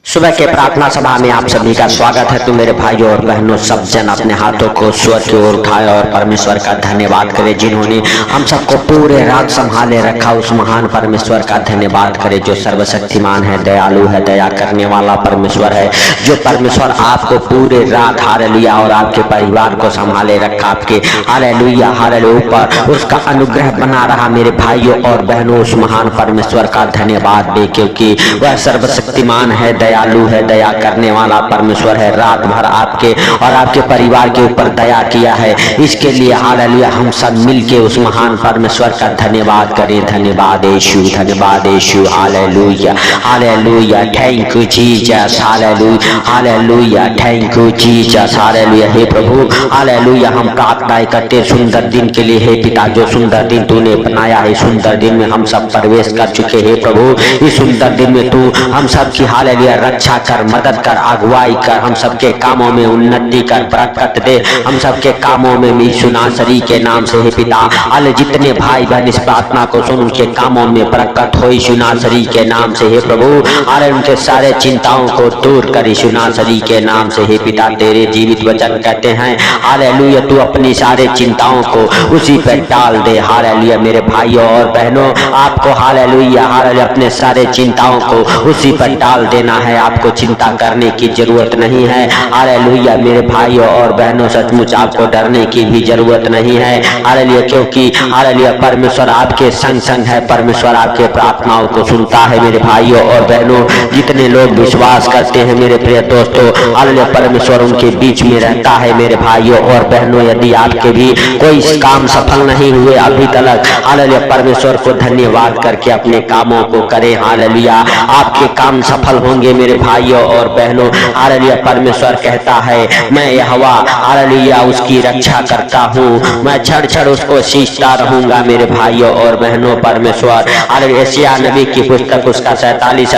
सुबह के प्रार्थना सभा में आप सभी का स्वागत है। तो मेरे भाइयों और बहनों, सब जन अपने हाथों को स्वर की ओर उठाए और परमेश्वर का धन्यवाद करें जिन्होंने हम सबको पूरे रात संभाले रखा। उस महान परमेश्वर का धन्यवाद करें जो सर्वशक्तिमान है, दयालु है, दया करने वाला परमेश्वर है। जो परमेश्वर आपको पूरे रात हालेलुया और आपके परिवार को संभाले रखा, आपके हालेलुया हालेलुया ऊपर उसका अनुग्रह बना रहा। मेरे भाइयों और बहनों, उस महान परमेश्वर का धन्यवाद दे, क्योंकि वह सर्वशक्तिमान है, दयालु है, दया करने वाला परमेश्वर है। रात भर आपके और आपके परिवार के ऊपर दया किया है। इसके लिए हालेलुया हम सब मिलके उस महान परमेश्वर का धन्यवाद करें। धन्यवाद यीशु, धन्यवाद Yeshu, hallelujah hallelujah, thank you Jesus, hallelujah hallelujah, thank you Jesus, hallelujah. हे प्रभु हालेलुया, हम प्रार्थना करते सुंदर दिन के लिए। हे पिता, जो सुंदर दिन तूने बनाया है, सुंदर दिन में हम सब प्रवेश कर चुके हैं प्रभु। इस सुंदर दिन में तू हम सब की हालेलुया रक्षा कर, मदद कर, अगुवाई कर, हम सबके कामों में उन्नति कर, बरकत दे हम सबके कामों में। यीशु नासरी के नाम से हे पिता, हाले जितने भाई बहन इस प्रार्थना को सुन, उनके कामों में बरकत हो यीशु नासरी के नाम से हे प्रभु। हाले उनके सारे चिंताओं को दूर कर यीशु नासरी के नाम से हे पिता। तेरे जीवित वचन कहते हैं हालेलुया, तू अपनी सारे चिंताओं को उसी पर डाल दे। हालेलुया मेरे भाइयों और बहनों, आपको हालेलुया हालेलुया अपने सारे चिंताओं को उसी पर डाल देना है। आपको चिंता करने की जरूरत नहीं है। हालेलुया मेरे भाइयों और बहनों, सचमुच आपको डरने की भी जरूरत नहीं है। हालेलुया, क्योंकि हालेलुया परमेश्वर आपके संग संग है। परमेश्वर आपके प्रार्थनाओं को सुनता है। मेरे भाइयों और बहनों, जितने लोग विश्वास करते हैं मेरे प्रिय दोस्तों, हालेलुया परमेश्वर उनके बीच में रहता है। मेरे भाइयों और बहनों, यदि आपके भी कोई काम सफल नहीं हुए अभी तक, हालेलुया परमेश्वर को धन्यवाद करके अपने कामों को करें। हालेलुया आपके काम सफल होंगे मेरे भाइयों और बहनों। हालेलुया परमेश्वर कहता है, मैं यहोवा हालेलुया उसकी रक्षा करता हूँ, मैं क्षण क्षण उसको सींचता रहूंगा। मेरे भाइयों और बहनों, परमेश्वर हालेलुया यशायाह नबी की पुस्तक उसका 47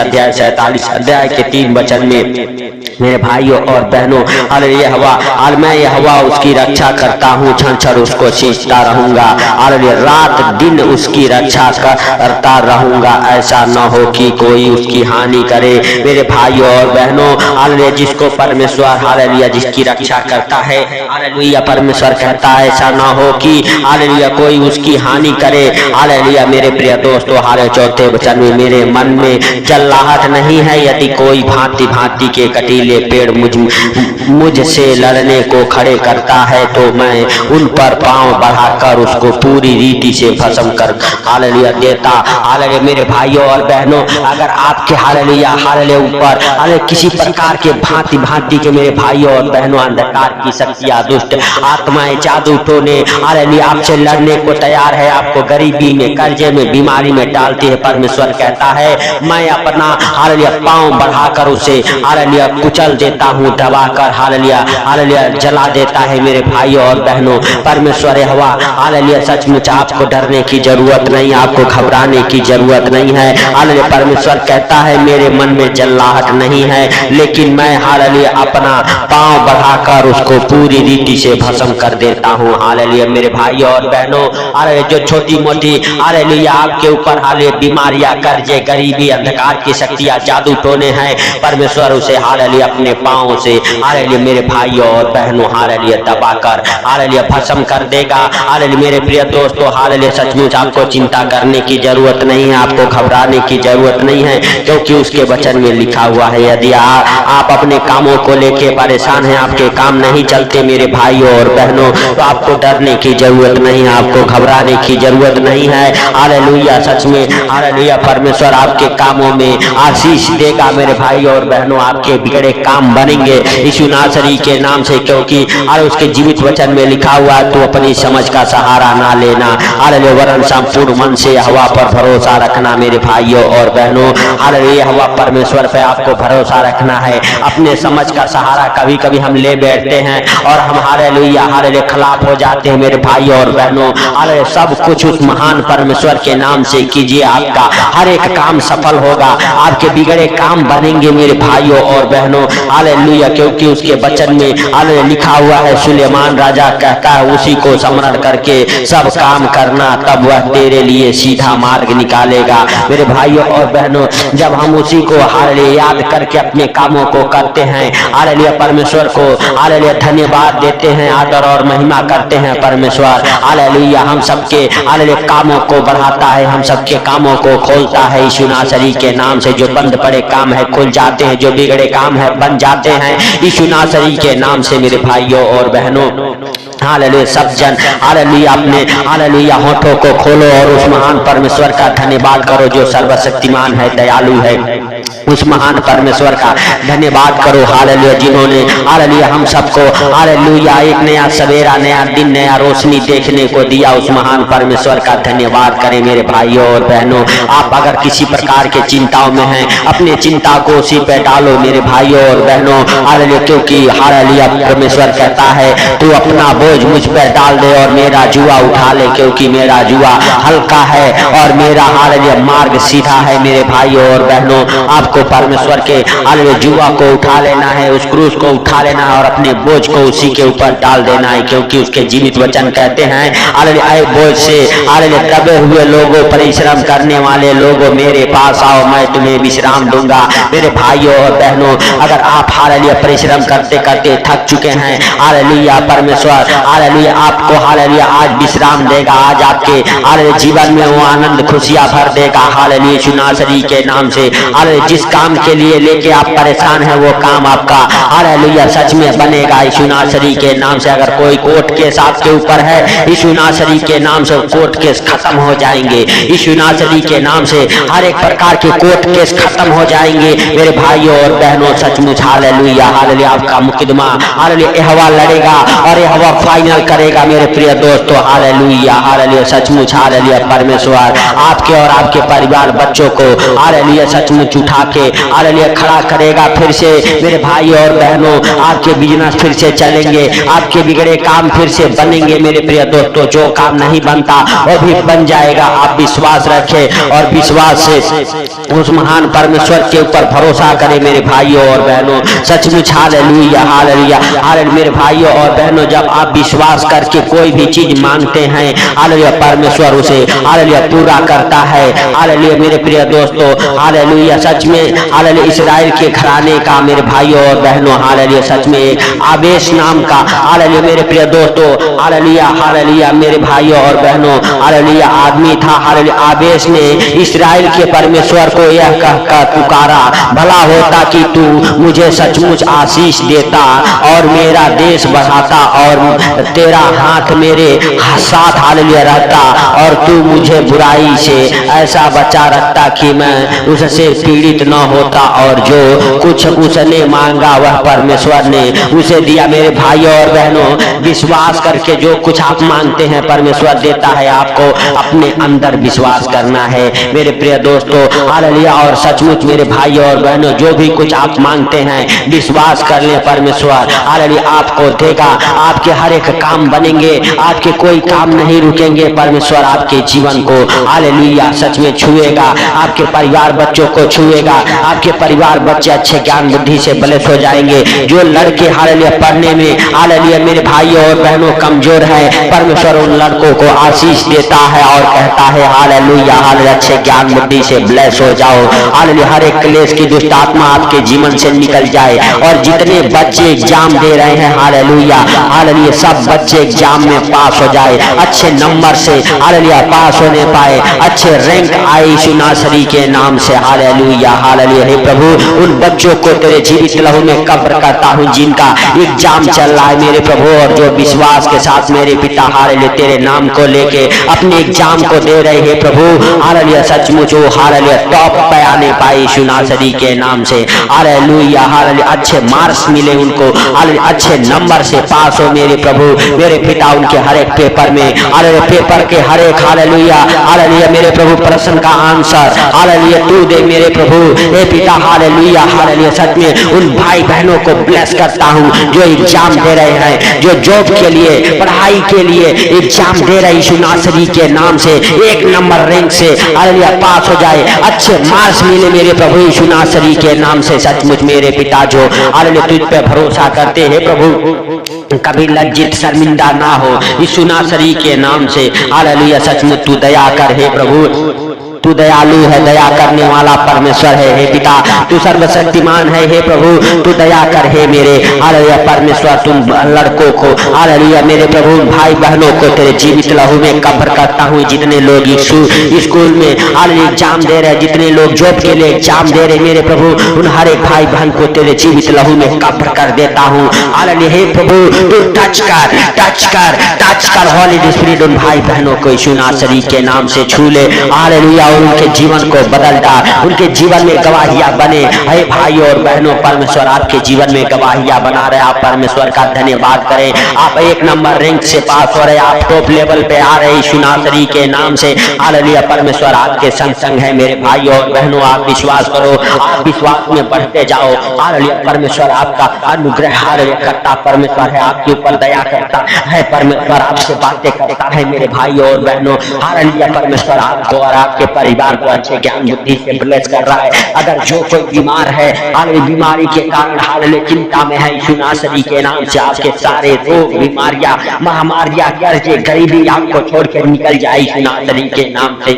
अध्याय के 3 वचन में मेरे भाइयों और बहनों, हालेलुया मैं यहोवा उसकी रक्षा करता हूँ, क्षण क्षण उसको सींचता रहूंगा। हालेलुया रात दिन उसकी रक्षा करता रहूंगा, ऐसा न हो कि कोई उसकी हानि करे। मेरे भाइयों और बहनों, हालेलुया जिसको परमेश्वर हालेलुया जिसकी रक्षा करता है, हालेलुया परमेश्वर कहता है ऐसा न हो कि हालेलुया कोई उसकी हानि करे। हालेलुया मेरे प्रिय दोस्तों, हालेलुया 4 वचन में, मेरे मन में जल्लाहट नहीं है यदि कोई भांति भांति के कटीले पेड़ मुझसे लड़ने को खड़े करता है, तो मैं उन पर पांव बढ़ाकर उसको पूरी रीति से भस्म कर हालेलुया देता। हालेलुया मेरे भाइयों और बहनों, अगर आपके हालेलुया हालेलुया ऊपर हालेलुया किसी प्रकार के भांति भांति के मेरे भाइयों और बहनों अंधकार की शक्तियां, दुष्ट आत्माएं, जादू टोने हालेलुया आपसे लड़ने को तैयार है, आपको गरीबी में, कर्जे में, बीमारी में डालती है, परमेश्वर कहता है मैं अपना हालेलुया पांव बढ़ाकर उसे हालेलुया कुचल देता हूँ, दबाकर हालेलुया हालेलुया जला देता है। मेरे भाइयों और बहनों, परमेश्वर यहोवा हालेलुया सचमुच आपको डरने की जरूरत नहीं, आपको घबराने की जरूरत नहीं है। हालेलुया परमेश्वर कहता है मेरे मन में जल्लाहट नहीं है, लेकिन मैं हालेलुया अपना पांव बढ़ाकर उसको पूरी रीति से भस्म कर देता हूँ। हालेलुया मेरे भाइयों और बहनों, हालेलुया जो छोटी मोटी हालेलुया आपके ऊपर हालेलुया बीमारियां, कर्जे, गरीबी, अंधकार की शक्तियां, जादू टोने हैं, परमेश्वर उसे हालेलुया अपने पांव से हालेलुया मेरे भाइयों और बहनों हालेलुया दबाकर हालेलुया भस्म कर देगा। हालेलुया मेरे प्रिय दोस्तों, हालेलुया सचमुच आपको चिंता करने की जरूरत नहीं है, आपको घबराने की जरूरत नहीं है, क्योंकि उसके वचन में लिखा हुआ है यदि आप अपने कामों को लेके परेशान हैं, आपके काम नहीं चलते मेरे भाइयों और बहनों, तो आपको डरने की जरूरत नहीं है, आपको घबराने की जरूरत नहीं है। हालेलुया सच में हालेलुया परमेश्वर आपके कामों में आशीष देगा। मेरे भाइयों और बहनों, आपके बिगड़े काम बनेंगे यीशु नासरी के नाम से, क्योंकि उसके जीवित वचन में लिखा हुआ तो अपनी समझ का सहारा ना लेना, हालेलुया वरन संपूर्ण मन से हवा पर भरोसा रखना। मेरे भाइयों और बहनों, हालेलुया हवा परमेश्वर पे आपको भरोसा रखना है। अपने समझ का सहारा कभी कभी हम ले बैठते हैं और हम हालेलुया हालेलुया खिलाफ हो जाते हैं। मेरे भाइयों और बहनों, हालेलुया सब कुछ उस महान परमेश्वर के नाम से कीजिए, आपका हर एक काम सफल होगा, आपके बिगड़े काम बनेंगे मेरे भाइयों और बहनों। हालेलुया क्योंकि उसके वचन में हालेलुया लिखा हुआ है, सुलेमान राजा कहता है उसी को स्मरण करके सब काम करना, तब वह तेरे लिए सीधा मार्ग निकालेगा। मेरे भाइयों और बहनों, जब हम उसी को हालेलुया हालेलुया याद करके अपने कामों को करते हैं, हालेलुया परमेश्वर को हालेलुया धन्यवाद देते हैं, आदर और महिमा करते हैं परमेश्वर। हालेलुया हम सबके हालेलुया कामों को बढ़ाता है, हम सबके कामों को खोलता है यीशु नासरी के नाम से। जो बंद पड़े काम है खुल जाते हैं, जो बिगड़े काम है बन जाते हैं यीशु नासरी के नाम से मेरे भाइयों और बहनों। हालेलुया सब जन हालेलुया अपने हालेलुया होठों को खोलो और उस महान परमेश्वर का धन्यवाद करो जो सर्वशक्तिमान है, दयालु है। उस महान परमेश्वर का धन्यवाद करो हालेलुया जिन्होंने हालेलुया हम सबको हालेलुया एक नया सवेरा, नया दिन, नया रोशनी देखने को दिया। उस महान परमेश्वर का धन्यवाद करें मेरे भाइयों और बहनों। आप अगर किसी प्रकार के चिंताओं में हैं, अपने चिंता को उसी पे डालो मेरे भाइयों और बहनों हालेलुया, क्योंकि हालेलुया परमेश्वर कहता है तू अपना बोझ मुझ पर डाल दे और मेरा जुआ उठा ले, क्योंकि मेरा जुआ हल्का है और मेरा हालेलुया मार्ग सीधा है। मेरे भाइयों और बहनों आपको परमेश्वर के हालेलुया जुआ को उठा लेना है, उस क्रूस को उठा लेना है और अपने बोझ को उसी के ऊपर डाल देना है, क्योंकि उसके जीवित वचन कहते हैं हालेलुया आए बोझ से हालेलुया दबे हुए लोगों, परिश्रम करने वाले लोगों मेरे पास आओ, मैं तुम्हें विश्राम दूंगा। मेरे भाइयों और बहनों अगर आप हालेलुया परिश्रम करते करते थक चुके हैं, हालेलुया परमेश्वर हालेलुया आपको हालेलुया आज विश्राम देगा, आज आपके हालेलुया जीवन में वो आनंद खुशियां भर देगा हालेलुया यीशु नासरी के नाम से। हालेलुया जिस काम के लिए लेके आप परेशान हैं वो काम आपका हालेलुया सच में बनेगा यीशु नासरी के नाम से। अगर कोई कोर्ट केस आपके ऊपर है यीशु नासरी के नाम से कोर्ट केस खत्म हो जाएंगे यीशु नासरी के नाम से। हर एक प्रकार के कोर्ट केस खत्म हो जाएंगे मेरे भाइयों और बहनों। सचमुच हालेलुया हालेलुया आपका मुकदमा हालेलुया यहोवा लड़ेगा और यहोवा फाइनल करेगा मेरे प्रिय दोस्तों। हालेलुया हालेलुया सचमुच हालेलुया परमेश्वर आपके और आपके परिवार बच्चों को हालेलुया सचमुच उठा के हालेलुया खड़ा करेगा फिर से मेरे भाई और बहनों। आपके बिजनेस फिर से चलेंगे, आपके बिगड़े काम फिर से बनेंगे मेरे प्रिय दोस्तों। जो काम नहीं बनता वो भी बन जाएगा। आप विश्वास रखें और विश्वास से उस महान परमेश्वर के ऊपर भरोसा करें मेरे भाइयों और बहनों। सचमुच हालेलुया हालेलुया हालेलुया मेरे भाइयों और बहनों, जब आप विश्वास करके कोई भी चीज मांगते हैं हालेलुया परमेश्वर उसे हालेलुया पूरा करता है। हालेलुया मेरे प्रिय दोस्तों हालेलुया सच में हालेलुया इस्राएल के घराने का मेरे भाइयों और बहनों हालेलुया सच में एक आबेस नाम का हालेलुया मेरे प्रिय दोस्तों हालेलुया हालेलुया मेरे भाइयों और बहनों हालेलुया आदमी था। हालेलुया आबेस ने इस्राएल के परमेश्वर को यह कहकर पुकारा, भला होता कि तू मुझे सचमुच आशीष देता और मेरा देश बढ़ाता और तेरा हाथ मेरे साथ हालेलुया रहता और तू मुझे बुराई से ऐसा बचा रखता कि मैं उससे पीड़ित न होता। और जो कुछ उसने मांगा वह परमेश्वर ने उसे दिया। मेरे भाइयों और बहनों विश्वास करके जो कुछ आप मांगते हैं परमेश्वर देता है। आपको अपने अंदर विश्वास करना है मेरे प्रिय दोस्तों हालेलुया। और सचमुच मेरे भाइयों और बहनों जो भी कुछ आप मांगते हैं विश्वास कर ले परमेश्वर हालेलुया आपको देगा। आपके हर एक काम बनेंगे, आपके कोई काम नहीं रुकेंगे। परमेश्वर आपके जीवन को हालेलुया सच में छुएगा, आपके परिवार बच्चों को छुएगा। आपके परिवार बच्चे अच्छे ज्ञान बुद्धि से बलिष्ठ हो जाएंगे। जो लड़के हालेलुया पढ़ने में हालेलुया मेरे भाइयों और बहनों कमजोर है परमेश्वर उन लड़कों को आशीष देता है और कहता है हालेलुया हालेलुया अच्छे ज्ञान बुद्धि से ब्लेस हो जाओ। हालेलुया हर एक क्लेश की दुष्ट आत्मा आपके जीवन से निकल जाए। और जितने बच्चे एग्जाम दे रहे हैं हालेलुया हालेलुया सब बच्चे एग्जाम में पास हो जाए, अच्छे नंबर से हालेलुया पास होने पाए, अच्छे रैंक आए यीशु नासरी के नाम से हालेलुया हालेलुया। हे प्रभु उन बच्चों को तेरे जीवित लहू में कब्र करता हूँ जिनका एग्जाम चल रहा है मेरे प्रभु, और जो विश्वास के साथ मेरे पिता हालेलुया तेरे नाम को लेके अपने एग्जाम को दे रहे हैं प्रभु हालेलुया सचमुच वो हालेलुया टॉप पे आने पाए यीशु नासरी के नाम से हालेलुया हालेलुया। अच्छे मार्क्स मिले उनको हालेलुया, अच्छे नंबर से पास हो मेरे प्रभु मेरे पिता। उनके हर एक पेपर में हालेलुया पेपर के हर एक हालेलुया हालेलुया मेरे प्रभु प्रश्न का आंसर हालेलुया तू दे मेरे प्रभु हे पिता हालेलुया हालेलुया। सच में उन भाई बहनों को ब्लेस करता हूँ जो एग्जाम दे रहे हैं, जो जॉब के लिए पढ़ाई के लिए एग्जाम दे रहे यीशु नासरी के नाम से एक नंबर रैंक से हालेलुया पास हो जाए, अच्छे मार्क्स मिले मेरे प्रभु यीशु नासरी के नाम से। सचमुच मेरे पिता जो हालेलुया तुझ पे भरोसा करते हैं प्रभु कभी लज्जित शर्मिंदा ना हो यीशु नासरी के नाम से हालेलुया। सचमुच तू दया कर हे प्रभु, तू तू दयालु है, दया करने वाला परमेश्वर है। हे पिता तू सर्वशक्तिमान है। हे प्रभु तू दया कर। हे मेरे हालेलुया परमेश्वर तुम लड़कों को हालेलुया मेरे प्रभु भाई बहनों को तेरे जीवित लहू में कब्र करता हूँ। जितने लोग स्कूल में हालेलुया एग्जाम दे रहे, जितने लोग जॉब के लिए एग्जाम दे रहे मेरे प्रभु उन हर एक भाई बहन को तेरे जीवित लहू में कब्र कर देता हूँ। हालेलुया हे प्रभु तू टच कर हॉली स्पिरिट उन भाई बहनों को यीशु नासरी के नाम से छू ले। हालेलुया उनके जीवन को बदलता, उनके जीवन में गवाहियां बने। हे भाइयों और बहनों परमेश्वर आपके जीवन में गवाहियां बना रहे। आप परमेश्वर का धन्यवाद करें। आप 1 नंबर रैंक से पास हो रहे, आप टॉप लेवल पे आ रहे यीशु नासरी के नाम से। हालेलुया परमेश्वर आपके संग संग है मेरे भाइयों और बहनों। आप विश्वास करो, आप विश्वास में बढ़ते जाओ। हालेलुया परमेश्वर आपका अनुग्रह हालेलुया करता परमेश्वर है, आपके ऊपर दया करता है परमेश्वर, आपसे बातें करता है मेरे भाइयों और बहनों। हालेलुया परमेश्वर आपको और आपके परिवार को अच्छे ज्ञान बुद्धि से ब्लेस कर रहा है। अगर जो कोई बीमार है हालेलुया बीमारी के कारण हालेलुया चिंता में है यीशु नासरी के नाम से आपके सारे रोग बीमारियां महामारियां कर्जे गरीबी आपको छोड़ के निकल जाए यीशु नासरी के नाम से।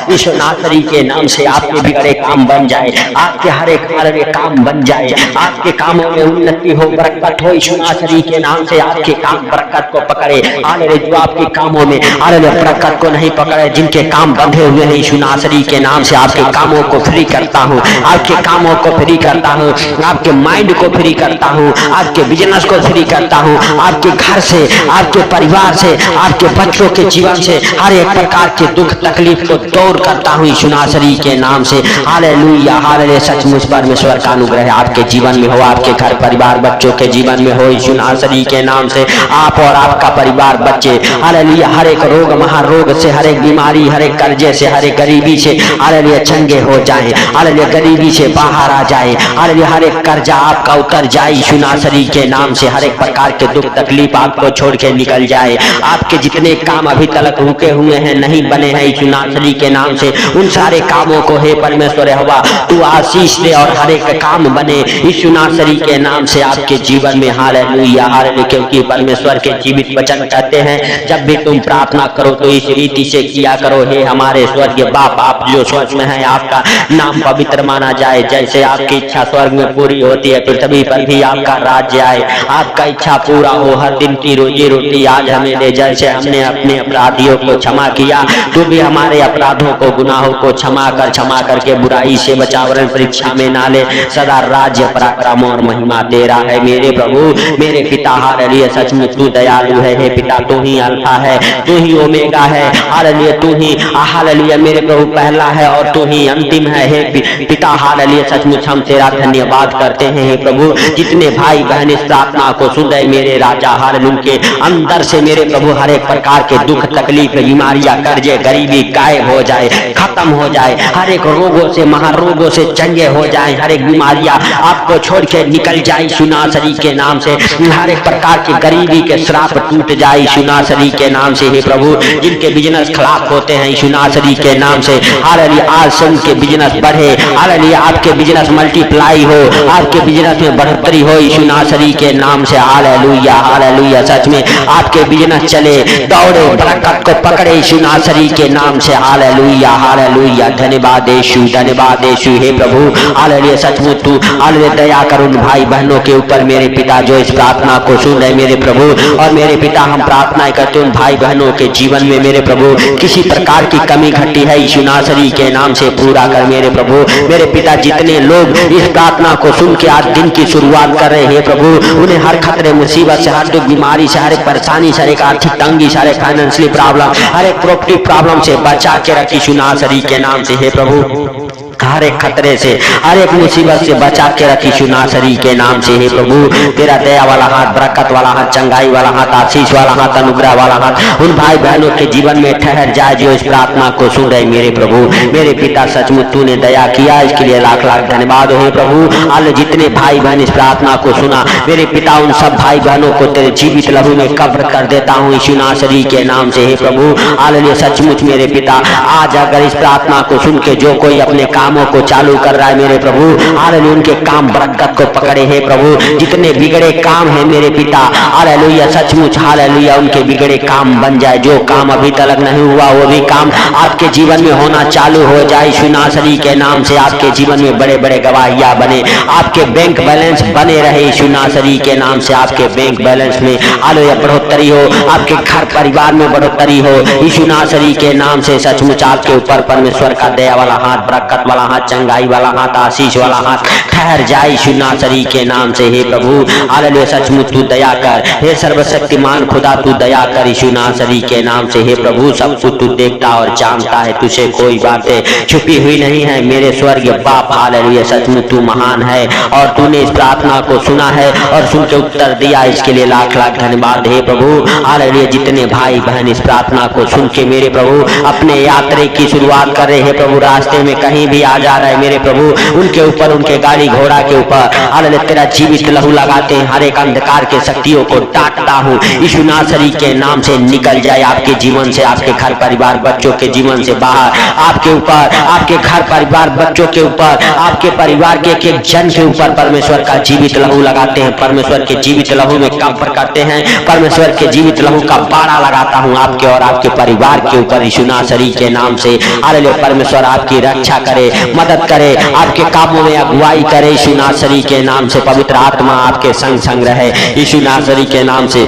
यीशु नासरी के नाम से आपके बिगड़े काम बन जाए, आपके हर एक काम बन जाए, आपके कामों में उन्नति हो, बरकत हो यीशु नासरी के नाम से। आपके काम बरकत को पकड़े। हालेलुया जो आपके कामों में हालेलुया बरकत को नहीं पकड़े, जिनके काम बंधे हुए हैं यीशु नासरी के नाम से आपके कामों को फ्री करता हूँ, आपके कामों को फ्री करता हूँ, आपके माइंड को फ्री करता हूँ, आपके बिजनेस को फ्री करता हूँ, आपके घर से, आपके परिवार से, आपके बच्चों के जीवन से हर एक प्रकार के दुख तकलीफ को दूर करता हूँ यीशु नासरी के नाम से। हालेलुया हालेलुया सचमुच परमेश्वर का अनुग्रह आपके जीवन में हो, आपके घर परिवार बच्चों के जीवन में हो यीशु नासरी के नाम से। आप और आपका परिवार बच्चे हालेलुया हर एक रोग महारोग से, हर एक बीमारी, हर एक कर्जे से, हर एक गरीबी से हालेलुया चंगे हो जाए, हालेलुया गरीबी से बाहर आ जाए, हालेलुया हर एक कर्जा आपका उतर जाए यीशु नासरी के नाम से। हर एक प्रकार के दुख तकलीफ आपको छोड़ के निकल जाए। आपके जितने काम अभी तक रुके हुए हैं नहीं बने हैं यीशु नासरी के नाम से, उन सारे कामों को हे परमेश्वर यहोवा तू आशीष दे और हर एक काम बने यीशु नासरी के नाम से आपके जीवन में। हालेलुया हालेलुया क्योंकि परमेश्वर के जीवित वचन कहते हैं जब भी तुम प्रार्थना करो तो इस रीति से किया करो, हे हमारे स्वर्गीय बाप आप जो स्वर्ग में हैं आपका नाम पवित्र माना जाए। जैसे आपकी इच्छा स्वर्ग में पूरी होती है पृथ्वी पर भी आपका राज्य आए, आपका इच्छा पूरा हो। हर दिन की रोजी रोटी आज हमें दे, जैसे हमने अपने अपराधियों को क्षमा किया तू भी हमारे अपराधों को गुनाहों को क्षमा करके बुराई से बचावरण परीक्षा में ना ले। सदा राज्य पराक्रम और महिमा तेरा है मेरे प्रभु मेरे पिता। हालेलुया सचमुच तू दयालु है। हे पिता तू ही अल्फा है, तू ही ओमेगा है। हालेलुया तू ही हालेलुया मेरे प्रभु पहला है और तू ही अंतिम है। हे पिता हालेलुया सचमुच हम तेरा धन्यवाद करते हैं हे प्रभु। जितने भाई बहन इस प्रार्थना को सुन रहे मेरे राजा हालेलुया के अंदर से मेरे प्रभु हर एक प्रकार के दुख तकलीफ बीमारियां कर्जे गरीबी गायब हो जाए, खत्म हो जाए। हर एक रोगों से महारोगों से चंगे हो जाए, हर एक बीमारियां आपको छोड़ के निकल जाए यीशु नासरी के नाम से। हर एक प्रकार की गरीबी के श्राप टूट जाए यीशु नासरी के नाम से। हे प्रभु जिनके बिजनेस खराब होते हैं यीशु नासरी के नाम से हालेलुया आज से उनके बिजनेस बढ़े। हालेलुया आपके बिजनेस मल्टीप्लाई हो, आपके बिजनेस में बढ़ोतरी हो यीशु नासरी के नाम से। हालेलुया हालेलुया सच में आपके बिजनेस चले दौड़े बरकत को पकड़े यीशु नासरी के नाम से। हालेलुया हालेलुया धन्यवाद यीशु हे प्रभु। हालेलुया सचमुच तू हालेलुया दया कर उन भाई बहनों के ऊपर मेरे पिता जो इस प्रार्थना को सुन रहे मेरे प्रभु। और मेरे पिता हम प्रार्थना करते उन भाई बहनों के जीवन में मेरे प्रभु किसी प्रकार की कमी घटी है यीशु नासरी के नाम से पूरा कर मेरे प्रभु। मेरे पिता जितने लोग इस प्रार्थना को सुन के आज दिन की शुरुआत कर रहे हैं प्रभु उन्हें हर खतरे मुसीबत से, हर दुख बीमारी से, हर एक परेशानी से, हर एक आर्थिक तंगी से, हर एक फाइनेंशियली प्रॉब्लम, हर एक प्रॉपर्टी प्रॉब्लम से बचा के रखी यीशु नासरी के नाम से। हे प्रभु हर एक खतरे से, हर एक मुसीबत से बचा के रखी यीशु नासरी के नाम से। हे प्रभु तेरा दया वाला हाथ, बरकत वाला हाथ, चंगाई वाला हाथ, आशीष वाला हाथ, अनुग्रह वाला हाथ उन भाई बहनों के जीवन में ठहर जाए जो इस प्रार्थना को सुन रहे मेरे प्रभु। मेरे पिता सचमुच तूने दया किया, इसके लिए लाख लाख धन्यवाद हो प्रभु। हाल जितने भाई बहन इस प्रार्थना को सुना मेरे पिता उन सब भाई बहनों को तेरे जीवित लहू में कब्र कर देता हूँ यीशु नासरी के नाम से। हे प्रभु हालेलुया सचमुच मेरे पिता आज अगर इस प्रार्थना को सुन के जो कोई अपने काम कामों को चालू कर रहा है मेरे प्रभु। हालेलुया, उनके काम बरकत को पकड़े हैं प्रभु। जितने बिगड़े काम हैं मेरे पिता, हालेलुया, सचमुच हालेलुया, उनके बिगड़े काम बन जाए। जो काम अभी तक नहीं हुआ वो भी काम आपके जीवन में होना चालू हो जाए। यीशु नासरी के नाम से आपके जीवन में बड़े बड़े गवाहियां बने, आपके बैंक बैलेंस बने रहे। यीशु नासरी के नाम से आपके बैंक बैलेंस में हालेलुया बढ़ोतरी हो, आपके घर परिवार में बढ़ोतरी हो। यीशु नासरी के नाम से सचमुच आपके ऊपर परमेश्वर का दया वाला हाथ, बरकत वाला हाथ, चंगाई वाला हाथ, आशीष वाला हाथ ठहर जाए यीशु नासरी के नाम से। हे प्रभु हालेलुया, सचमुच तू दया कर। हे सर्वशक्तिमान खुदा तू दया कर यीशु नासरी के नाम से। हे प्रभु सब कुछ तू देखता और जानता है, तुझे कोई बातें छुपी हुई नहीं है मेरे स्वर्गीय बाप। हालेलुया, सचमुच तू महान है और तूने इस प्रार्थना को सुना है और सुन के उत्तर दिया, इसके लिए लाख लाख धन्यवाद। हे प्रभु हालेलुया, जितने भाई बहन इस प्रार्थना को सुन के मेरे प्रभु अपने यात्रा की शुरुआत कर रहे हैं प्रभु, रास्ते में कहीं भी आ जा रहे हैं मेरे प्रभु, उनके ऊपर, उनके गाड़ी घोड़ा के ऊपर हालेलुया तेरा जीवित लहू लगाते हैं। हर एक अंधकार के शक्तियों को डांटता हूँ यीशु नासरी के नाम से। निकल जाए आपके जीवन से, आपके घर परिवार बच्चों के जीवन से बाहर, आपके ऊपर, आपके घर परिवार बच्चों के ऊपर, आपके परिवार के एक जन के ऊपर परमेश्वर का जीवित लहू लगाते हैं। परमेश्वर के जीवित लहू में कंपर करते हैं, परमेश्वर के जीवित लहू का बाड़ा लगाता हूँ आपके और आपके परिवार के ऊपर यीशु नासरी के नाम से। हालेलुया, परमेश्वर आपकी रक्षा करे, मदद करे, आपके कामों में अगुवाई करे यीशु नासरी के नाम से। पवित्र आत्मा आपके संग संग रहे यीशु नासरी के नाम से।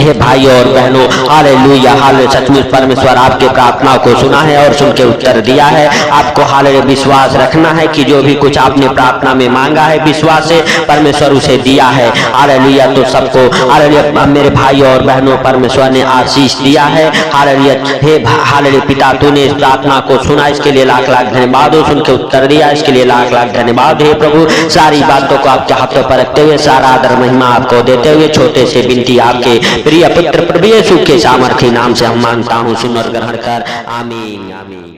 हे भाई और बहनों हालेलुया, हालेलुया, सचमुच परमेश्वर आपके प्रार्थना को सुना है और सुन के उत्तर दिया है। आपको हालेलुया विश्वास रखना है कि जो भी कुछ आपने प्रार्थना में मांगा है विश्वास से परमेश्वर उसे दिया है। हालेलुया, तो सबको हालेलुया मेरे भाई और बहनों परमेश्वर ने आशीष दिया है। हालेलुया, हे हालेलुया पिता तूने इस प्रार्थना को सुना, इसके लिए लाख लाख धन्यवाद। सुन के उत्तर दिया, इसके लिए लाख लाख धन्यवाद। हे प्रभु सारी बातों को आपके हाथों पर रखते हुए सारा आदर महिमा आपको देते हुए छोटे से विनती आपके प्रिय पुत्र प्रभु यीशु के सामर्थी नाम से हम मांगता हूँ, सुन और ग्रहण कर। आमीन आमीन।